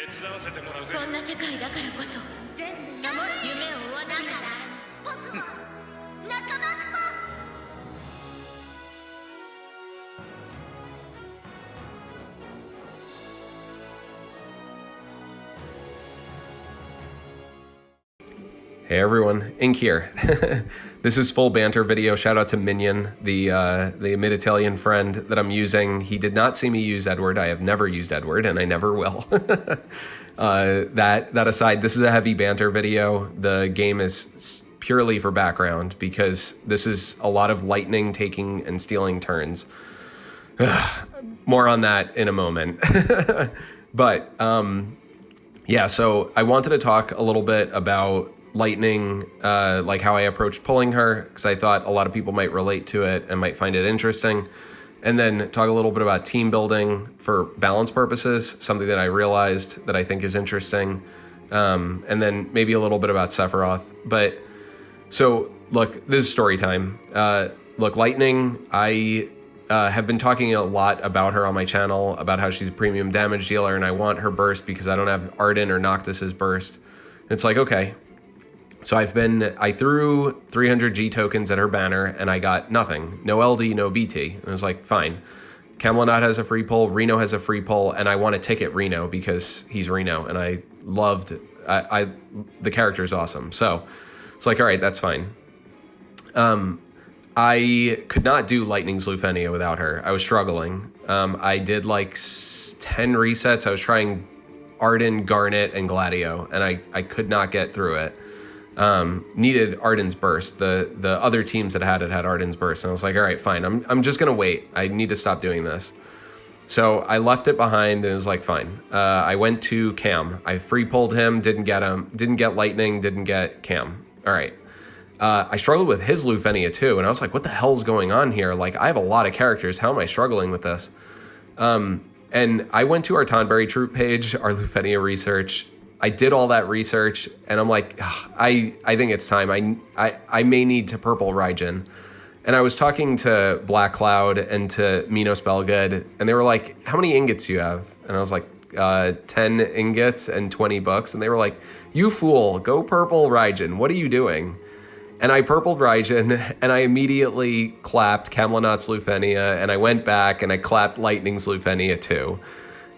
こんな世界だからこそ全部夢を追わなきゃ。僕も仲間も。Hey everyone, Ink here. This is full banter video. Shout out to Minion, the mid-Italian friend that I'm using. He did not see me use Edward. I have never used Edward, and I never will. That aside, this is a heavy banter video. The game is purely for background because this is a lot of lightning taking and stealing turns. More on that in a moment. But yeah, so I wanted to talk a little bit about lightning, like how I approached pulling her, because I thought a lot of people might relate to it and might find it interesting. And then talk a little bit about team building for balance purposes, something that I realized that I think is interesting. And then maybe a little bit about Sephiroth. But so look, this is story time. Look, Lightning, I have been talking a lot about her on my channel, about how she's a premium damage dealer and I want her burst because I don't have Arden or Noctis's burst. It's like, okay. So I threw 300 G tokens at her banner and I got nothing. No LD, no BT. And I was like, fine. Camelot has a free pull, Reno has a free pull, and I want to ticket Reno because he's Reno and I loved, the character's awesome. So it's like, all right, that's fine. I could not do Lightning's Lufenia without her. I was struggling. I did like 10 resets. I was trying Arden, Garnet, and Gladio, and I could not get through it. Needed Arden's burst. The other teams that had it had Arden's burst, and I was like, all right, fine. I'm just gonna wait. I need to stop doing this. So I left it behind and was like, fine. I went to Cam. I free pulled him. Didn't get Lightning. Didn't get Cam. All right. I struggled with his Lufenia too, and I was like, what the hell's going on here? Like, I have a lot of characters. How am I struggling with this? And I went to our Tonberry Troop page, our Lufenia research. I did all that research, and I'm like, I think it's time. I may need to purple Raijin. And I was talking to Black Cloud and to Minos Belgood, and they were like, how many ingots do you have? And I was like, 10 ingots and 20 bucks. And they were like, you fool, go purple Raijin. What are you doing? And I purpled Raijin, and I immediately clapped Camelot's Lufenia, and I went back and I clapped Lightning's Lufenia too.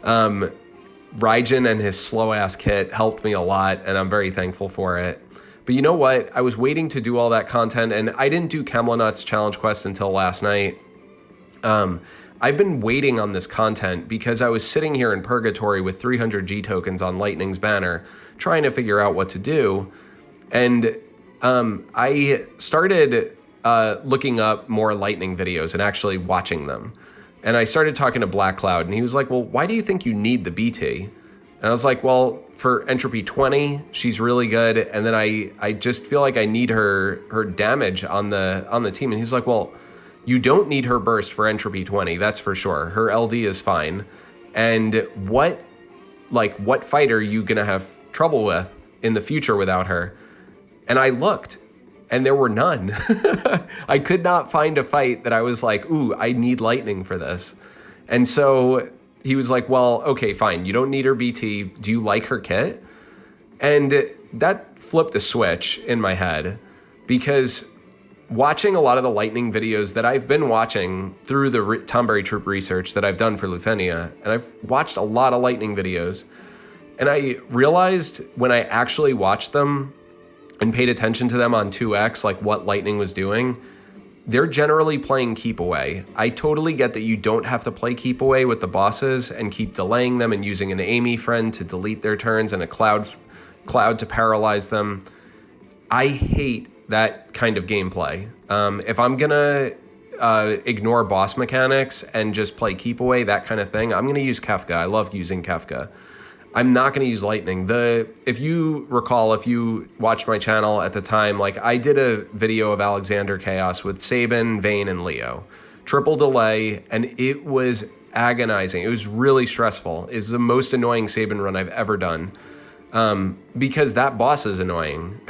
Raijin and his slow-ass kit helped me a lot, and I'm very thankful for it. But you know what? I was waiting to do all that content, and I didn't do Camelot's challenge quest until last night. I've been waiting on this content because I was sitting here in purgatory with 300 G tokens on Lightning's banner, trying to figure out what to do. And I started looking up more Lightning videos and actually watching them. And I started talking to Black Cloud, and he was like, well, why do you think you need the BT? And I was like, well, for entropy 20, she's really good. And then I just feel like I need her damage on the team. And he's like, well, you don't need her burst for entropy 20, that's for sure. Her LD is fine. And what fight are you gonna have trouble with in the future without her? And I looked, and there were none. I could not find a fight that I was like, ooh, I need Lightning for this. And so he was like, well, okay, fine. You don't need her BT. Do you like her kit? And that flipped a switch in my head because watching a lot of the Lightning videos that I've been watching through the Tonberry Troop research that I've done for Lufenia, and I've watched a lot of Lightning videos, and I realized when I actually watched them and paid attention to them on 2X, like what Lightning was doing, they're generally playing keep away. I totally get that you don't have to play keep away with the bosses and keep delaying them and using an Amy friend to delete their turns and a cloud to paralyze them. I hate that kind of gameplay. If I'm gonna ignore boss mechanics and just play keep away, that kind of thing, I'm gonna use Kefka. I love using Kefka. I'm not going to use Lightning. If you recall, if you watched my channel at the time, like I did a video of Alexander Chaos with Sabin, Vayne, and Leo. Triple delay, and it was agonizing. It was really stressful. It's the most annoying Sabin run I've ever done because that boss is annoying.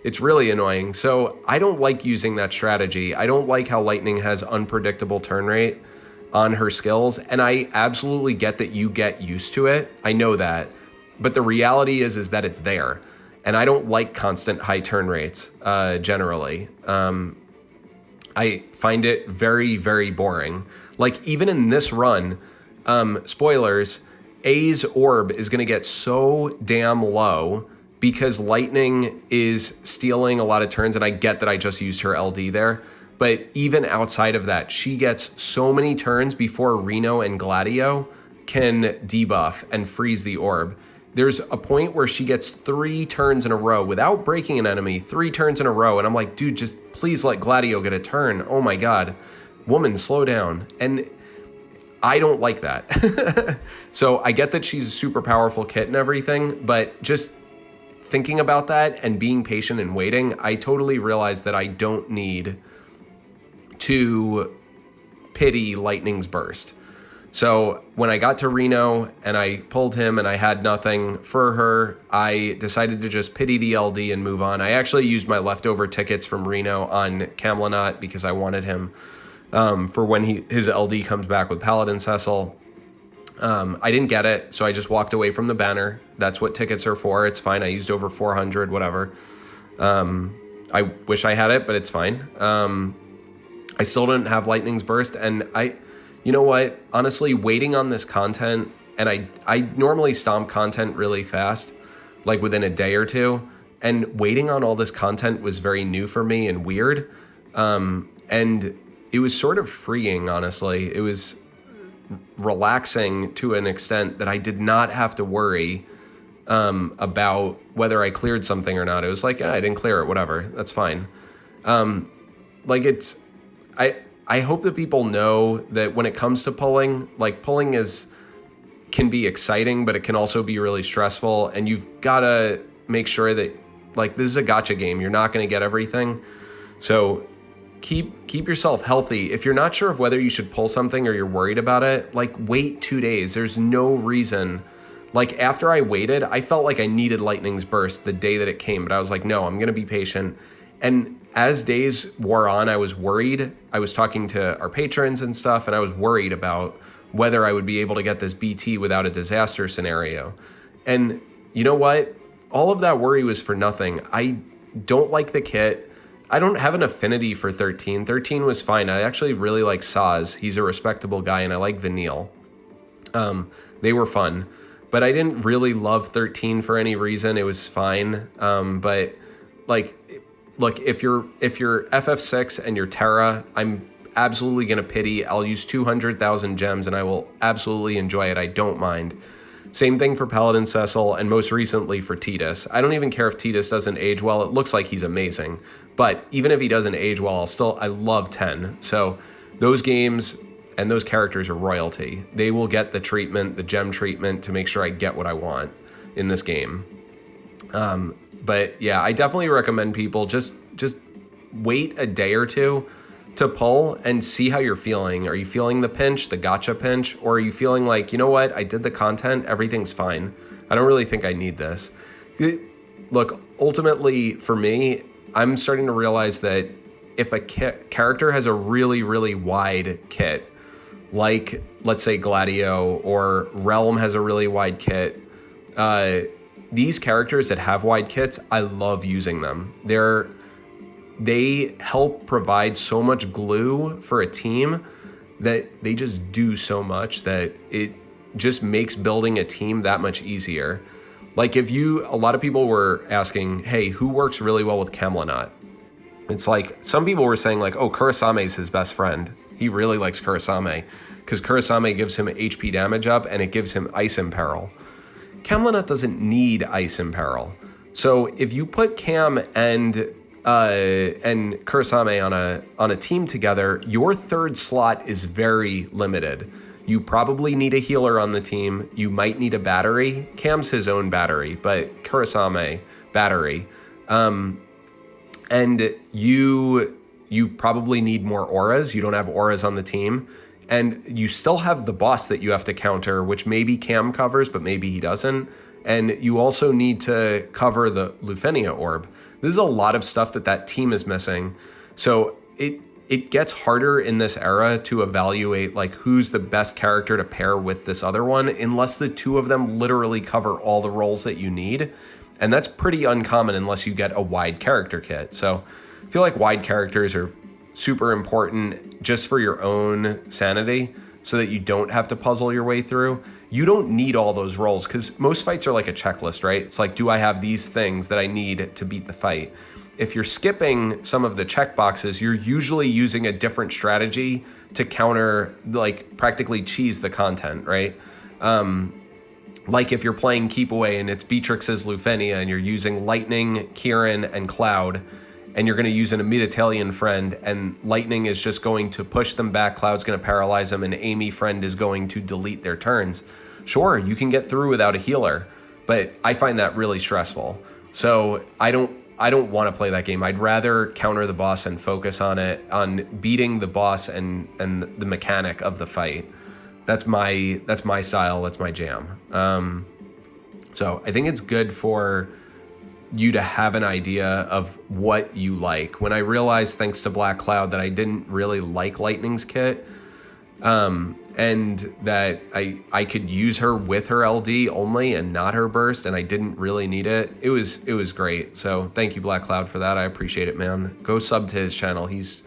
It's really annoying. So I don't like using that strategy. I don't like how Lightning has unpredictable turn rate on her skills, and I absolutely get that you get used to it. I know that. But the reality is that it's there. And I don't like constant high turn rates, generally. I find it very, very boring. Like, even in this run, spoilers, A's orb is going to get so damn low because Lightning is stealing a lot of turns, and I get that I just used her LD there. But even outside of that, she gets so many turns before Reno and Gladio can debuff and freeze the orb. There's a point where she gets 3 turns in a row without breaking an enemy, 3 turns in a row. And I'm like, dude, just please let Gladio get a turn. Oh my God. Woman, slow down. And I don't like that. So I get that she's a super powerful kit and everything, but just thinking about that and being patient and waiting, I totally realized that I don't need to pity Lightning's burst. So when I got to Reno and I pulled him and I had nothing for her, I decided to just pity the LD and move on. I actually used my leftover tickets from Reno on Camlanot because I wanted him for when his LD comes back with Paladin Cecil. I didn't get it, so I just walked away from the banner. That's what tickets are for. It's fine. I used over 400, whatever. I wish I had it, but it's fine. I still didn't have Lightning's Burst, and you know what? Honestly, waiting on this content, and I normally stomp content really fast, like within a day or two, and waiting on all this content was very new for me and weird. And it was sort of freeing, honestly. It was relaxing to an extent that I did not have to worry about whether I cleared something or not. It was like, I didn't clear it, whatever. That's fine. I hope that people know that when it comes to pulling, like pulling can be exciting, but it can also be really stressful. And you've got to make sure that, like, this is a gacha game. You're not going to get everything. So keep yourself healthy. If you're not sure of whether you should pull something or you're worried about it, like, wait 2 days. There's no reason. Like, after I waited, I felt like I needed Lightning's Burst the day that it came, but I was like, no, I'm going to be patient. And as days wore on, I was worried. I was talking to our patrons and stuff, and I was worried about whether I would be able to get this BT without a disaster scenario. And you know what? All of that worry was for nothing. I don't like the kit. I don't have an affinity for 13. 13 was fine. I actually really like Saz. He's a respectable guy, and I like Vanille. They were fun. But I didn't really love 13 for any reason. It was fine. But, like, look, if you're FF6 and you're Terra, I'm absolutely going to pity. I'll use 200,000 gems, and I will absolutely enjoy it. I don't mind. Same thing for Paladin Cecil, and most recently for Tidus. I don't even care if Tidus doesn't age well. It looks like he's amazing. But even if he doesn't age well, I love 10. So those games and those characters are royalty. They will get the treatment, the gem treatment, to make sure I get what I want in this game. But yeah, I definitely recommend people just wait a day or two to pull and see how you're feeling. Are you feeling the pinch, the gacha pinch? Or are you feeling like, you know what, I did the content, everything's fine. I don't really think I need this. Look, ultimately for me, I'm starting to realize that if a character has a really, really wide kit, like let's say Gladio or Realm has a really wide kit, these characters that have wide kits, I love using them. They help provide so much glue for a team that they just do so much that it just makes building a team that much easier. Like a lot of people were asking, hey, who works really well with Camlanot? It's like, some people were saying like, oh, Kurasame is his best friend. He really likes Kurasame because Kurasame gives him HP damage up and it gives him Ice Imperil. Camlanot doesn't need Ice Imperil. So if you put Cam and Kurasame on a team together, your third slot is very limited. You probably need a healer on the team. You might need a battery. Cam's his own battery, but Kurasame battery. And you probably need more auras. You don't have auras on the team. And you still have the boss that you have to counter, which maybe Cam covers, but maybe he doesn't. And you also need to cover the Lufenia orb. This is a lot of stuff that team is missing. So it gets harder in this era to evaluate like who's the best character to pair with this other one unless the two of them literally cover all the roles that you need. And that's pretty uncommon unless you get a wide character kit. So I feel like wide characters are super important just for your own sanity so that you don't have to puzzle your way through. You don't need all those roles because most fights are like a checklist, right? It's like, do I have these things that I need to beat the fight? If you're skipping some of the checkboxes, you're usually using a different strategy to counter, like practically cheese the content, right? Like if you're playing Keep Away and it's Beatrix's Lufenia and you're using Lightning, Kieran, and Cloud, and you're going to use an Immediatalian friend, and Lightning is just going to push them back, Cloud's going to paralyze them, and Amy friend is going to delete their turns. Sure, you can get through without a healer, but I find that really stressful. So I don't want to play that game. I'd rather counter the boss and focus on beating the boss and the mechanic of the fight. That's my style. That's my jam. So I think it's good for you to have an idea of what you like. When I realized, thanks to Black Cloud, that I didn't really like Lightning's kit, and that I could use her with her LD only and not her burst, and I didn't really need it. It was great. So thank you, Black Cloud, for that. I appreciate it, man. Go sub to his channel. He's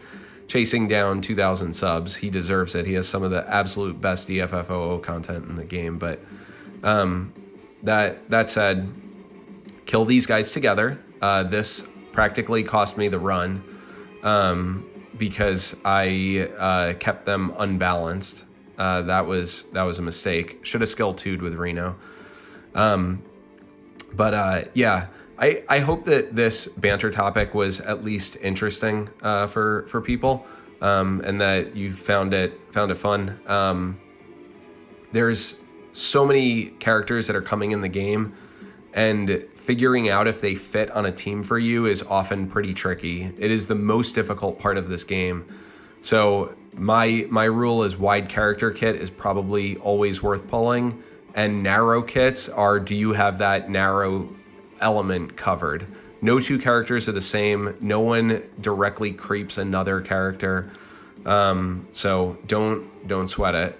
chasing down 2,000 subs. He deserves it. He has some of the absolute best DFFOO content in the game. But that said, kill these guys together. This practically cost me the run because I kept them unbalanced. That was a mistake. Should have skill 2'd with Reno. Yeah, I hope that this banter topic was at least interesting for people, and that you found it fun. There's so many characters that are coming in the game, and figuring out if they fit on a team for you is often pretty tricky. It is the most difficult part of this game. So my rule is wide character kit is probably always worth pulling, and narrow kits are, do you have that narrow element covered? No two characters are the same. No one directly creeps another character. So don't sweat it.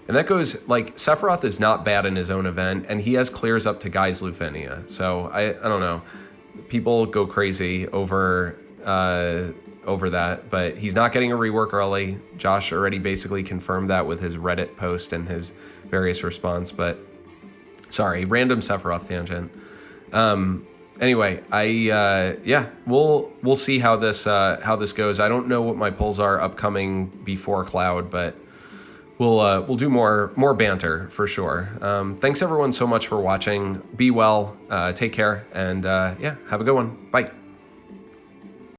And that goes, like, Sephiroth is not bad in his own event, and he has clears up to Guy's Lufenia. So I don't know. People go crazy over that, but he's not getting a rework early. Josh already basically confirmed that with his Reddit post and his various response. But sorry, random Sephiroth tangent. Anyway, we'll see how this goes. I don't know what my pulls are upcoming before Cloud, but we'll do more banter for sure. Thanks everyone so much for watching. Be well, take care, and have a good one. Bye.